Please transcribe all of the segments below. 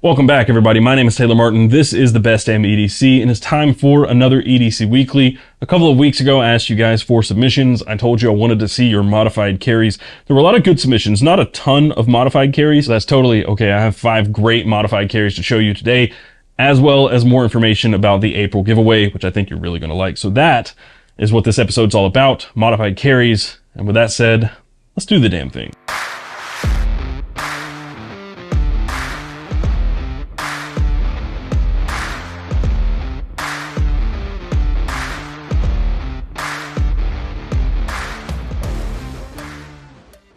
Welcome back, everybody. My name is Taylor Martin. This is the best Damn EDC, and it's time for another EDC Weekly. A couple of weeks ago, I asked you guys for submissions. I told you I wanted to see your modified carries. There were a lot of good submissions, not a ton of modified carries. That's totally okay. I have 5 great modified carries to show you today, as well as more information about the April giveaway, which I think you're really going to like. So that is what this episode's all about, modified carries. And with that said, let's do the damn thing.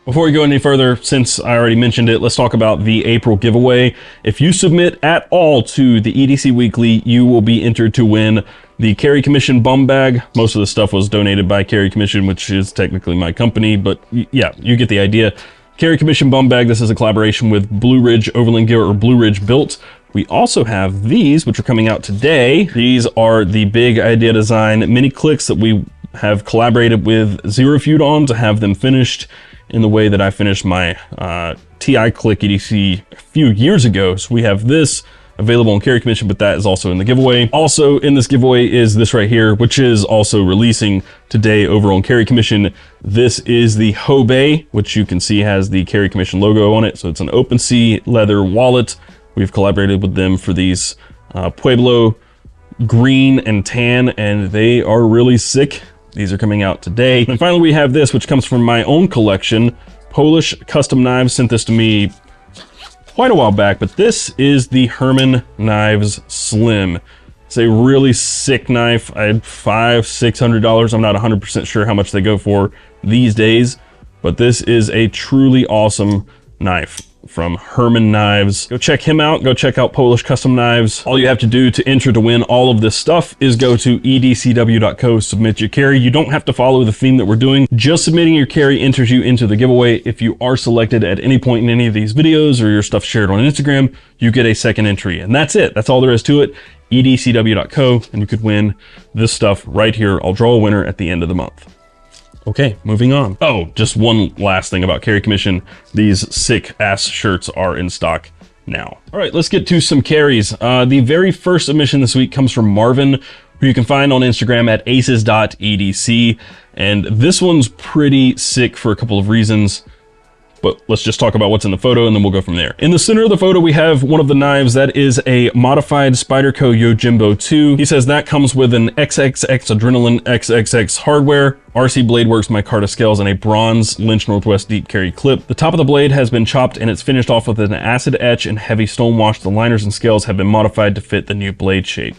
Before we go any further, since I already mentioned it, let's talk about the April giveaway. If you submit at all to the EDC Weekly, you will be entered to win the Carry Commission bum bag. Most of the stuff was donated by Carry Commission, which is technically my company, but yeah, you get the idea. Carry Commission bum bag, this is a collaboration with Blue Ridge Overland Gear, or Blue Ridge Built. We also have these, which are coming out today. These are the Big Idea Design mini clicks that we have collaborated with Zero Feud on to have them finished in the way that I finished my TI Click EDC a few years ago. So we have this available on Carry Commission, but that is also in the giveaway. Also in this giveaway is this right here, which is also releasing today over on Carry Commission. This is the Hobey, which you can see has the Carry Commission logo on it. So it's an OpenSea leather wallet. We've collaborated with them for these Pueblo green and tan, and they are really sick. These are coming out today. And finally, we have this, which comes from my own collection. Polish Custom Knives sent this to me quite a while back, but this is the Herman Knives Slim. It's a really sick knife. I had $500–600. I'm not 100% sure how much they go for these days, but this is a truly awesome knife from Herman Knives. Go check him out. Go check out Polish Custom Knives. All you have to do to enter to win all of this stuff is go to edcw.co, submit your carry. You don't have to follow the theme that we're doing. Just submitting your carry enters you into the giveaway. If you are selected at any point in any of these videos or your stuff shared on Instagram, you get a second entry. And that's it. That's all there is to it. edcw.co, and you could win this stuff right here. I'll draw a winner at the end of the month. Okay, moving on. Oh, just one last thing about Carry Commission. These sick ass shirts are in stock now. All right, let's get to some carries. The very first submission this week comes from Marvin, who you can find on Instagram at aces.edc. And this one's pretty sick for a couple of reasons, but let's just talk about what's in the photo and then we'll go from there. In the center of the photo, we have one of the knives that is a modified Spyderco Yojimbo 2. He says that comes with an XXX Adrenaline XXX hardware, RC Blade Works micarta scales, and a bronze Lynch Northwest deep carry clip. The top of the blade has been chopped and it's finished off with an acid etch and heavy stonewash. The liners and scales have been modified to fit the new blade shape.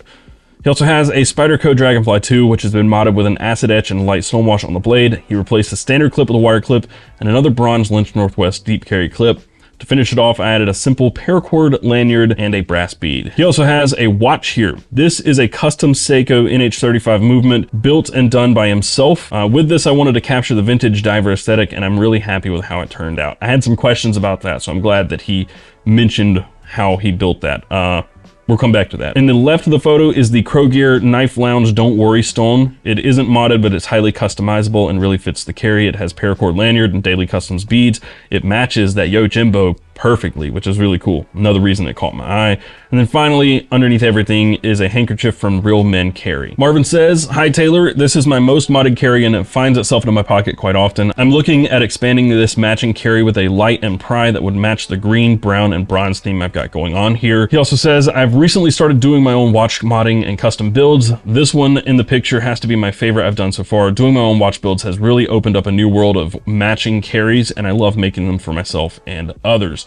He also has a Spyderco Dragonfly 2, which has been modded with an acid etch and light stonewash on the blade. He replaced the standard clip with a wire clip and another bronze Lynch Northwest deep carry clip. To finish it off, I added a simple paracord lanyard and a brass bead. He also has a watch here. This is a custom Seiko NH35 movement built and done by himself. With this, I wanted to capture the vintage diver aesthetic, and I'm really happy with how it turned out. I had some questions about that, so I'm glad that he mentioned how he built that. We'll come back to that. In the left of the photo is the Krogear Knife Lounge Don't Worry stone. It isn't modded, but it's highly customizable and really fits the carry. It has paracord lanyard and daily customs beads. It matches that Yojimbo perfectly, which is really cool. Another reason it caught my eye. And then finally, underneath everything is a handkerchief from Real Men Carry. Marvin says, "Hi Taylor, this is my most modded carry and it finds itself in my pocket quite often. I'm looking at expanding this matching carry with a light and pry that would match the green, brown, and bronze theme I've got going on here." He also says, "I've recently started doing my own watch modding and custom builds. This one in the picture has to be my favorite I've done so far. Doing my own watch builds has really opened up a new world of matching carries, and I love making them for myself and others."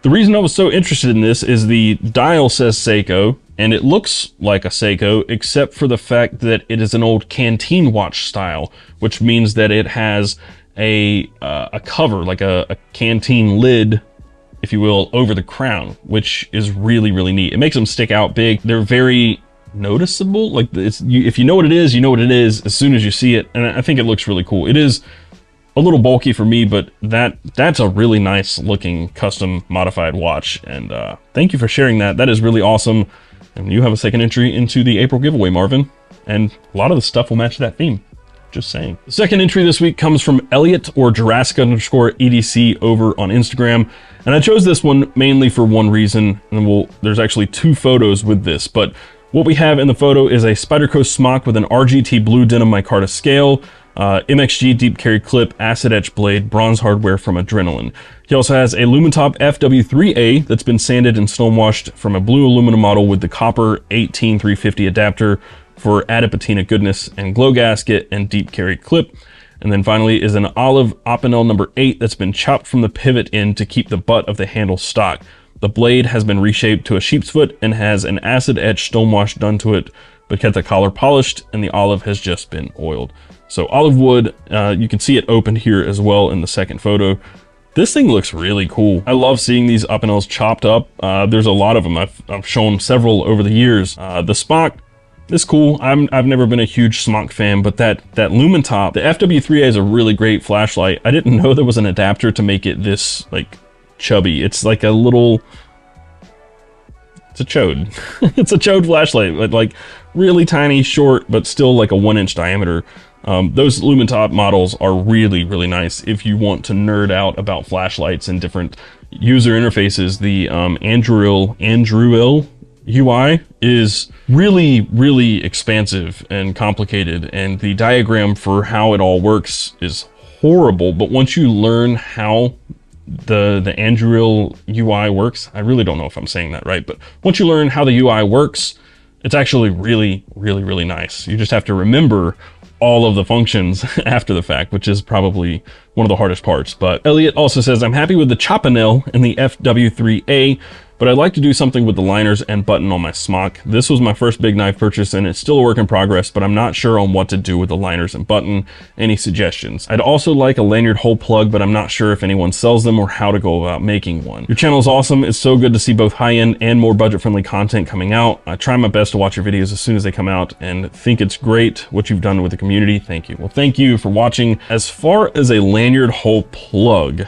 The reason I was so interested in this is the dial says Seiko, and it looks like a Seiko, except for the fact that it is an old canteen watch style, which means that it has a cover, like a canteen lid, if you will, over the crown, which is really, really neat. It makes them stick out big. They're very noticeable. Like if you know what it is, you know what it is as soon as you see it. And I think it looks really cool. It is a little bulky for me, but that's a really nice looking custom modified watch. And thank you for sharing that. That is really awesome. And you have a second entry into the April giveaway, Marvin. And a lot of the stuff will match that theme. Just saying. The second entry this week comes from Elliot, or Jurassic_EDC over on Instagram. And I chose this one mainly for one reason, and there's actually two photos with this, but what we have in the photo is a Spyderco smock with an RGT blue denim micarta scale, MXG deep carry clip, acid etch blade, bronze hardware from Adrenaline. He also has a Lumentop FW3A that's been sanded and stonewashed from a blue aluminum model with the copper 18350 adapter for added patina goodness and glow gasket and deep carry clip. And then finally is an olive Opinel number 8 that's been chopped from the pivot end to keep the butt of the handle stock. The blade has been reshaped to a sheep's foot and has an acid etch stonewash done to it, but kept the collar polished, and the olive has just been oiled. So olive wood, you can see it opened here as well in the second photo. This thing looks really cool. I love seeing these Opinels chopped up. There's a lot of them. I've shown several over the years. The smock is cool. I've never been a huge smock fan, but that Lumentop, the FW3A is a really great flashlight. I didn't know there was an adapter to make it this like chubby. It's like a little, it's a chode. It's a chode flashlight, like really tiny, short, but still like a 1-inch diameter. Those Lumentop models are really, really nice if you want to nerd out about flashlights and different user interfaces. The Anduril UI is really, really expansive and complicated, and the diagram for how it all works is horrible, but once you learn how the Anduril UI works, I really don't know if I'm saying that right, but once you learn how the UI works, it's actually really, really, really nice. You just have to remember all of the functions after the fact, which is probably one of the hardest parts. But Elliot also says, I'm happy with the Chopinel in the FW3A, but I'd like to do something with the liners and button on my smock. This was my first big knife purchase and it's still a work in progress, but I'm not sure on what to do with the liners and button. Any suggestions? I'd also like a lanyard hole plug, but I'm not sure if anyone sells them or how to go about making one. Your channel is awesome. It's so good to see both high-end and more budget-friendly content coming out. I try my best to watch your videos as soon as they come out and think it's great what you've done with the community. Thank you. Well, thank you for watching. As far as a lanyard hole plug,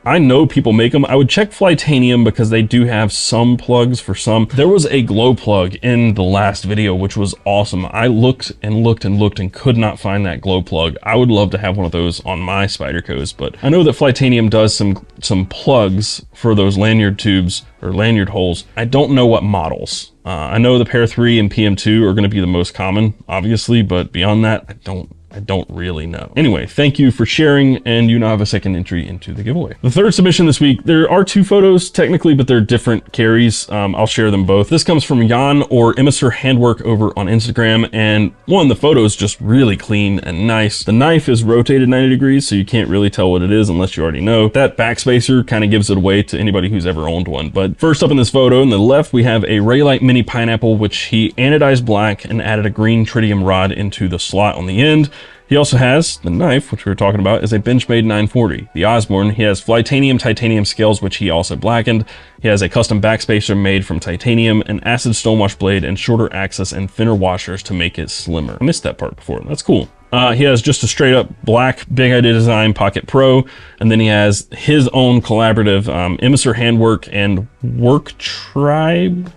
I know people make them. I would check Flytanium because they do have some plugs for some. There was a glow plug in the last video, which was awesome. I looked and looked and looked and could not find that glow plug. I would love to have one of those on my Spydercos, but I know that Flytanium does some plugs for those lanyard tubes or lanyard holes. I don't know what models. I know the Pair 3 and PM2 are going to be the most common, obviously, but beyond that, I don't really know. Anyway, thank you for sharing, and you now have a second entry into the giveaway. The third submission this week, there are two photos technically, but they're different carries. I'll share them both. This comes from Jan or Emisser Handwork over on Instagram, and the photo is just really clean and nice. The knife is rotated 90 degrees, so you can't really tell what it is unless you already know. That backspacer kind of gives it away to anybody who's ever owned one. But first up in this photo, on the left, we have a Raylight Mini Pineapple, which he anodized black and added a green tritium rod into the slot on the end. He also has the knife, which we were talking about, is a Benchmade 940. The Osborne, he has Flytanium titanium scales, which he also blackened. He has a custom backspacer made from titanium, an acid stonewash blade, and shorter axis and thinner washers to make it slimmer. I missed that part before. That's cool. He has just a straight up black Big Idea Design Pocket Pro, and then he has his own collaborative Emisser Handwork and Work Tribe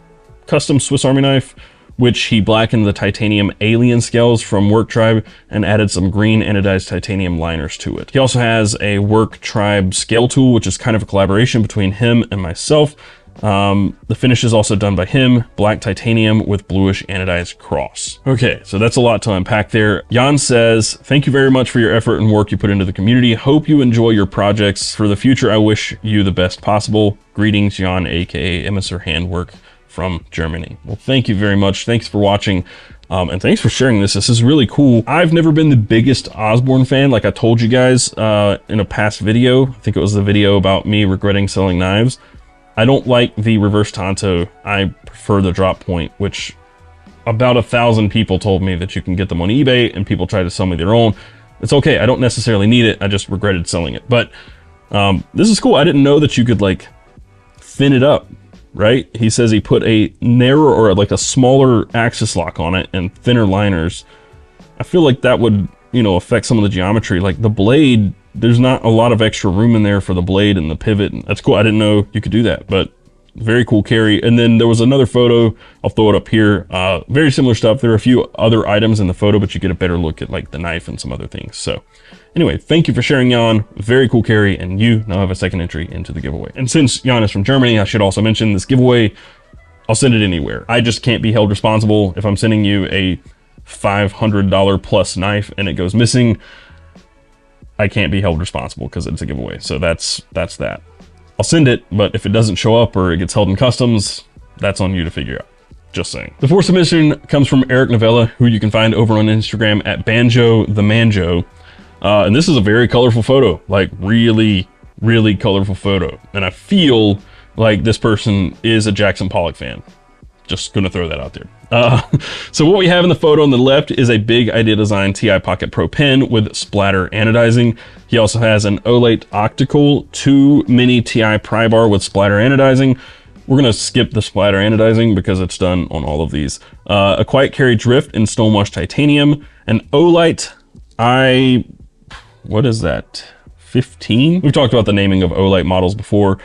custom Swiss Army knife, which he blackened the titanium alien scales from Work Tribe and added some green anodized titanium liners to it. He also has a Work Tribe scale tool, which is kind of a collaboration between him and myself. The finish is also done by him, black titanium with bluish anodized cross. Okay, so that's a lot to unpack there. Jan says, thank you very much for your effort and work you put into the community. Hope you enjoy your projects. For the future, I wish you the best possible. Greetings, Jan, aka Emisser Handwork from Germany. Well, thank you very much. Thanks for watching. And thanks for sharing this. This is really cool. I've never been the biggest Osborne fan, like I told you guys in a past video. I think it was the video about me regretting selling knives. I don't like the reverse Tanto. I prefer the drop point, which about 1,000 people told me that you can get them on eBay, and people try to sell me their own. It's okay. I don't necessarily need it. I just regretted selling it. But this is cool. I didn't know that you could like thin it up. Right? He says he put a narrower or like a smaller axis lock on it and thinner liners. I feel like that would, affect some of the geometry. Like the blade, there's not a lot of extra room in there for the blade and the pivot. And that's cool. I didn't know you could do that, but very cool carry. And then there was another photo. I'll throw it up here. Very similar stuff. There are a few other items in the photo, but you get a better look at like the knife and some other things. So Anyway, thank you for sharing, Jan. Very cool carry, and you now have a second entry into the giveaway. And since Jan is from Germany, I should also mention this giveaway, I'll send it anywhere. I just can't be held responsible if I'm sending you a $500 plus knife and it goes missing. I can't be held responsible because it's a giveaway. So that's that. I'll send it, but if it doesn't show up or it gets held in customs, that's on you to figure out. Just saying. The fourth submission comes from Eric Novella, who you can find over on Instagram at Banjo the Manjo. And this is a very colorful photo, like really, really colorful photo. And I feel like this person is a Jackson Pollock fan. Just gonna throw that out there. So what we have in the photo on the left is a Big Idea Design TI Pocket Pro pen with splatter anodizing. He also has an Olate Optical 2 mini TI pry bar with splatter anodizing. We're gonna skip the splatter anodizing because it's done on all of these. A Quiet Carry Drift in Stonewash Titanium, an Olite what is that, 15? We've talked about the naming of Olite models before.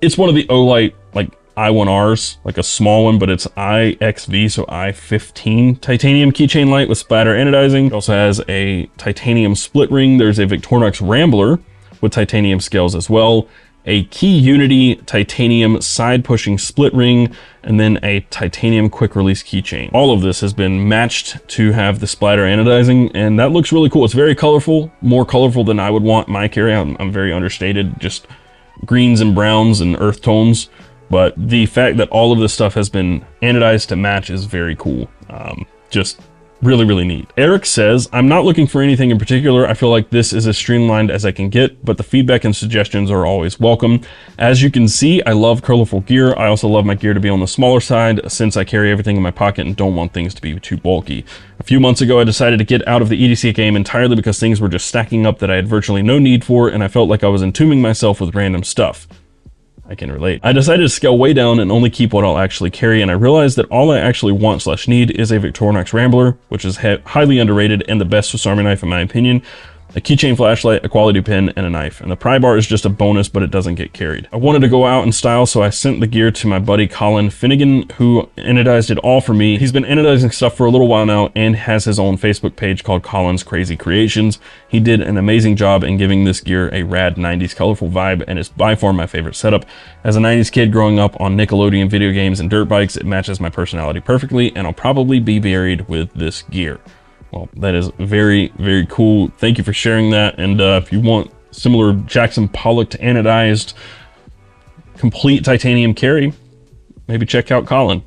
It's one of the Olite, like I1Rs, like a small one, but it's IXV, so I15 titanium keychain light with splatter anodizing. It also has a titanium split ring. There's a Victorinox Rambler with titanium scales as well, a Key Unity titanium side pushing split ring, and then a titanium quick release keychain. All of this has been matched to have the splatter anodizing, and that looks really cool. It's very colorful, more colorful than I would want my carry. I'm very understated, just greens and browns and earth tones. But the fact that all of this stuff has been anodized to match is very cool. Just really, really neat. Eric says, I'm not looking for anything in particular. I feel like this is as streamlined as I can get, but the feedback and suggestions are always welcome. As you can see, I love colorful gear. I also love my gear to be on the smaller side since I carry everything in my pocket and don't want things to be too bulky. A few months ago, I decided to get out of the EDC game entirely because things were just stacking up that I had virtually no need for, and I felt like I was entombing myself with random stuff. I can relate. I decided to scale way down and only keep what I'll actually carry, and I realized that all I actually want/need is a Victorinox Rambler, which is highly underrated and the best Swiss Army knife in my opinion, a keychain flashlight, a quality pen, and a knife. And the pry bar is just a bonus, but it doesn't get carried. I wanted to go out in style, so I sent the gear to my buddy Colin Finnegan, who anodized it all for me. He's been anodizing stuff for a little while now and has his own Facebook page called Colin's Crazy Creations. He did an amazing job in giving this gear a rad 90s colorful vibe, and it's by far my favorite setup. As a 90s kid growing up on Nickelodeon video games and dirt bikes, it matches my personality perfectly, and I'll probably be buried with this gear. Well, that is very, very cool. Thank you for sharing that. And if you want similar Jackson Pollock anodized complete titanium carry, maybe check out Colin.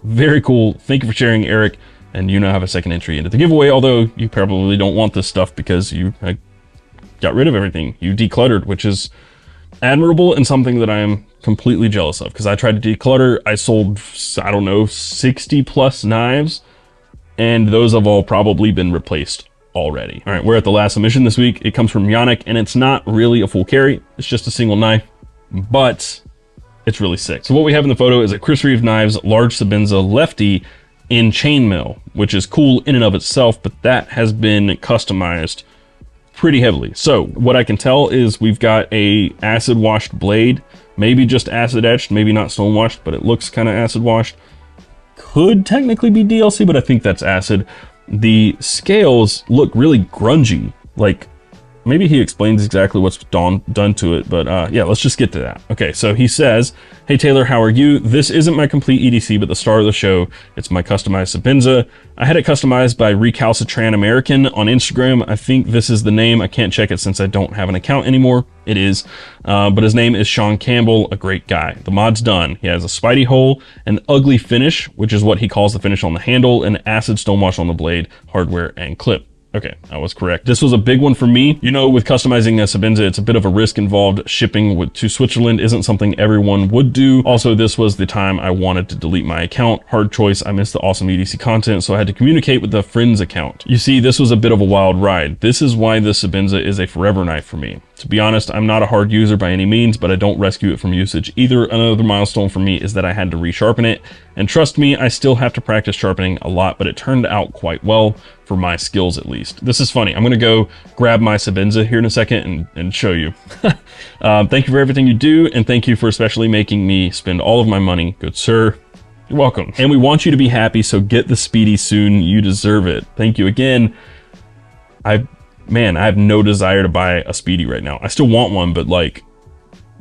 Very cool. Thank you for sharing, Eric. And you now have a second entry into the giveaway, although you probably don't want this stuff because you got rid of everything. You decluttered, which is admirable and something that I am completely jealous of, because I tried to declutter. I sold, I don't know, 60 plus knives, and those have all probably been replaced already. All right, we're at the last submission this week. It comes from Yanic, and it's not really a full carry. It's just a single knife, but it's really sick. So what we have in the photo is a Chris Reeve Knives large Sabenza lefty in chainmail, which is cool in and of itself, but that has been customized pretty heavily. So what I can tell is we've got a acid washed blade, maybe just acid etched, maybe not stone washed, but it looks kind of acid washed. Could technically be DLC, but I think that's acid. The scales look really grungy. Like, maybe he explains exactly what's done to it, but yeah, let's just get to that. Okay, so he says, hey Taylor, how are you? This isn't my complete EDC, but the star of the show. It's my customized Sabenza. I had it customized by Recalcitrant American on Instagram. I think this is the name. I can't check it since I don't have an account anymore. It is, but his name is Sean Campbell, a great guy. The mod's done. He has a Spidey hole, an ugly finish, which is what he calls the finish on the handle, and acid stonewash on the blade, hardware, and clip. Okay, I was correct. This was a big one for me. You know, with customizing a Sabenza, it's a bit of a risk involved. Shipping to Switzerland isn't something everyone would do. Also, this was the time I wanted to delete my account. Hard choice. I missed the awesome EDC content, so I had to communicate with the friend's account. You see, this was a bit of a wild ride. This is why this Sabenza is a forever knife for me. To be honest, I'm not a hard user by any means, but I don't rescue it from usage either. Another milestone for me is that I had to resharpen it. And trust me, I still have to practice sharpening a lot, but it turned out quite well for my skills at least. This is funny. I'm gonna go grab my Sabenza here in a second and show you. Thank you for everything you do, and thank you for especially making me spend all of my money. Good sir. You're welcome. And we want you to be happy, so get the Speedy soon. You deserve it. Thank you again. man, I have no desire to buy a Speedy right now. I still want one, but like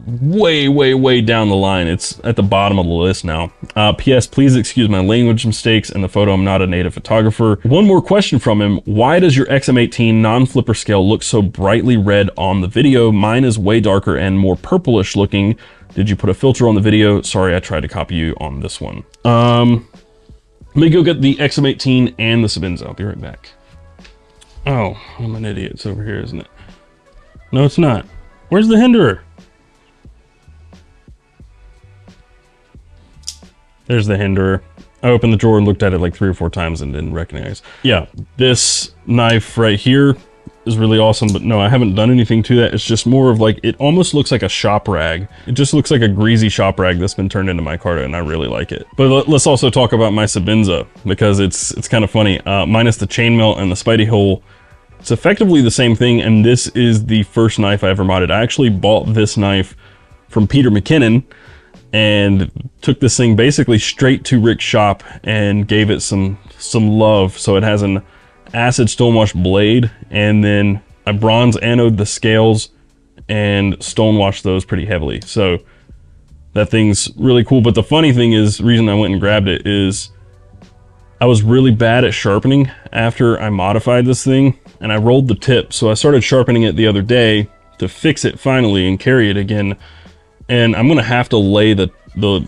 way down the line. It's at the bottom of the list now. P.S. Please excuse my language mistakes in the photo. I'm not a native photographer. One more question from him. Why does your XM18 non-flipper scale look so brightly red on the video? Mine is way darker and more purplish looking. Did you put a filter on the video? Sorry, I tried to copy you on this one. Let me go get the XM18 and the Sabinza. I'll be right back. Oh, I'm an idiot. It's over here, isn't it? No, it's not. Where's the hinderer? There's the hinderer. I opened the drawer and looked at it like 3 or 4 times and didn't recognize. Yeah, this knife right here is really awesome, but no, I haven't done anything to that. It's just more of like, it almost looks like a shop rag. It just looks like a greasy shop rag that's been turned into micarta, and I really like it. But let's also talk about my Sabinza, because it's kind of funny. Minus the chainmail and the spidey hole, it's effectively the same thing, and this is the first knife I ever modded. I actually bought this knife from Peter McKinnon, and took this thing basically straight to Rick's shop and gave it some love. So it has an acid stonewash blade, and then I bronze anode the scales and stonewashed those pretty heavily. So that thing's really cool. But the funny thing is, the reason I went and grabbed it is I was really bad at sharpening after I modified this thing, and I rolled the tip. So I started sharpening it the other day to fix it finally and carry it again. And I'm gonna have to lay the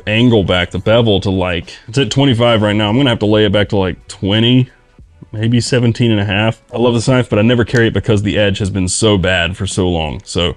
angle back, the bevel, to like, it's at 25 right now. I'm gonna have to lay it back to like 20, maybe 17 and a half. I love this knife, but I never carry it because the edge has been so bad for so long. So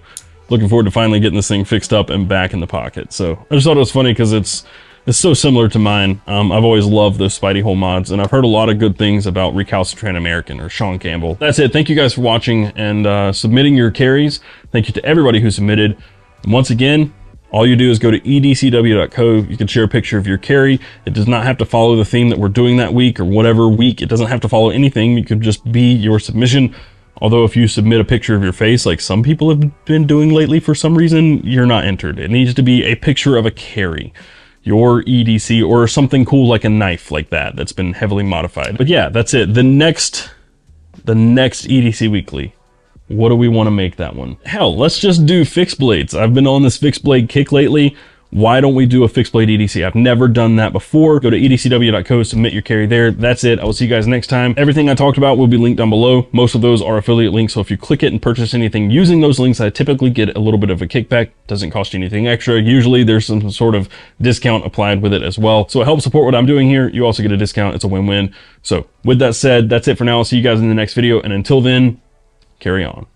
looking forward to finally getting this thing fixed up and back in the pocket. So I just thought it was funny because it's so similar to mine. I've always loved those spidey hole mods, and I've heard a lot of good things about Recalcitrant American or Sean Campbell. That's it. Thank you guys for watching and submitting your carries. Thank you to everybody who submitted. And once again, all you do is go to edcw.co. You can share a picture of your carry. It does not have to follow the theme that we're doing that week or whatever week. It doesn't have to follow anything. You could just be your submission. Although if you submit a picture of your face, like some people have been doing lately for some reason, you're not entered. It needs to be a picture of a carry, your EDC, or something cool like a knife like that that's been heavily modified. But yeah, that's it. The next EDC Weekly. What do we want to make that one? Hell, let's just do fixed blades. I've been on this fixed blade kick lately. Why don't we do a fixed blade EDC? I've never done that before. Go to edcw.co, submit your carry there. That's it. I will see you guys next time. Everything I talked about will be linked down below. Most of those are affiliate links, so if you click it and purchase anything using those links, I typically get a little bit of a kickback. Doesn't cost you anything extra. Usually there's some sort of discount applied with it as well. So it helps support what I'm doing here. You also get a discount. It's a win-win. So with that said, that's it for now. I'll see you guys in the next video, and until then, carry on.